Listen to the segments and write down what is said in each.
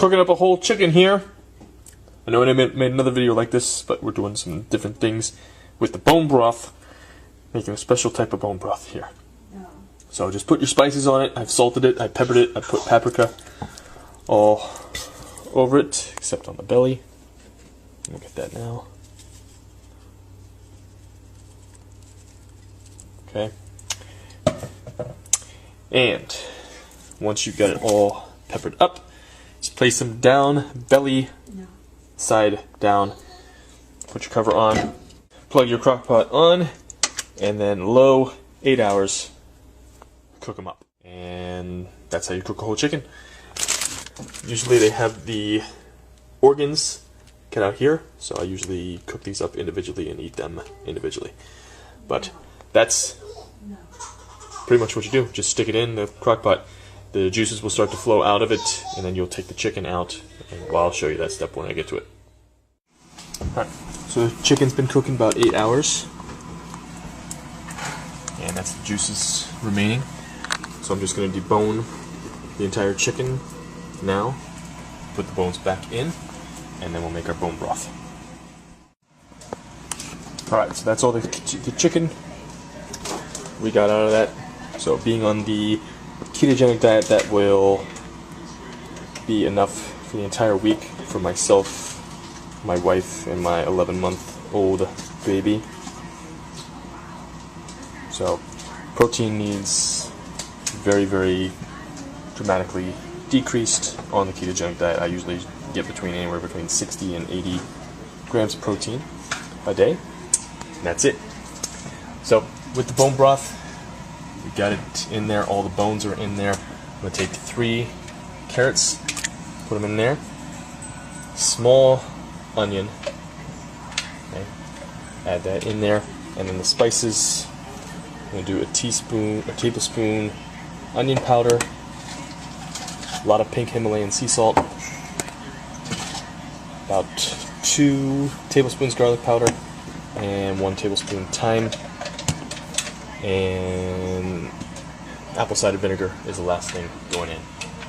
cooking up a whole chicken here. I know I made another video like this, but we're doing some different things with the bone broth. Making a special type of bone broth here. No. So just put your spices on it. I've salted it, I peppered it, I put paprika all over it, except on the belly. Look at that now. Okay. And once you've got it all peppered up, just place them down, belly, side down. Put your cover on, plug your crock pot on, and then low, 8 hours, cook them up. And that's how you cook a whole chicken. Usually they have the organs cut out here, so I usually cook these up individually and eat them individually. But that's pretty much what you do. Just stick it in the crock pot. The juices will start to flow out of it, and then you'll take the chicken out. And well, I'll show you that step when I get to it. Alright, so the chicken's been cooking about 8 hours. And that's the juices remaining. So I'm just going to debone the entire chicken now. Put the bones back in, and then we'll make our bone broth. Alright, so that's all the chicken we got out of that. So being on the ketogenic diet, that will be enough for the entire week for myself, my wife, and my 11-month-old baby. So protein needs very, very dramatically decreased on the ketogenic diet. I usually get anywhere between 60 and 80 grams of protein a day, and that's it. So with the bone broth, we got it in there, all the bones are in there. I'm going to take 3 carrots, put them in there, small onion, okay, add that in there, and then the spices, I'm going to do a tablespoon onion powder, a lot of pink Himalayan sea salt, about 2 tablespoons garlic powder, and 1 tablespoon thyme, and apple cider vinegar is the last thing going in.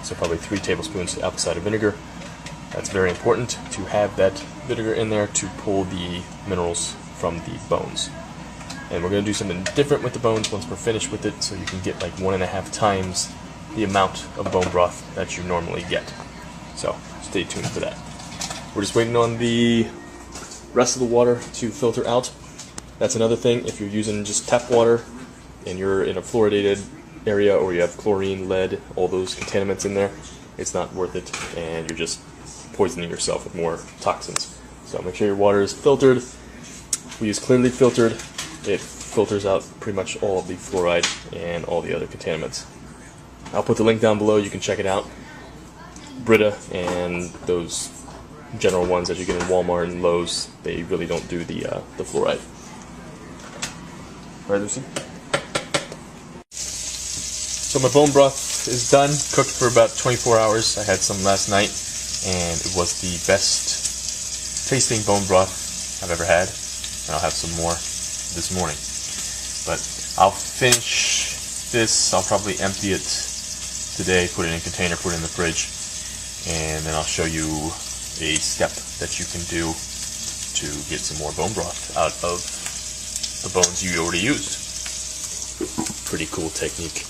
So probably 3 tablespoons of apple cider vinegar. That's very important to have that vinegar in there to pull the minerals from the bones. And we're going to do something different with the bones once we're finished with it, so you can get like 1.5 times the amount of bone broth that you normally get. So stay tuned for that. We're just waiting on the rest of the water to filter out. That's another thing. If you're using just tap water and you're in a fluoridated area, or you have chlorine, lead, all those contaminants in there, it's not worth it, and you're just poisoning yourself with more toxins. So make sure your water is filtered. We use clearly filtered. It filters out pretty much all of the fluoride and all the other contaminants. I'll put the link down below. You can check it out. Brita and those general ones that you get in Walmart and Lowe's, they really don't do the fluoride. Right, Lucy? So my bone broth is done, cooked for about 24 hours. I had some last night, and it was the best tasting bone broth I've ever had. And I'll have some more this morning. But I'll finish this. I'll probably empty it today, put it in a container, put it in the fridge, and then I'll show you a step that you can do to get some more bone broth out of the bones you already used. Pretty cool technique.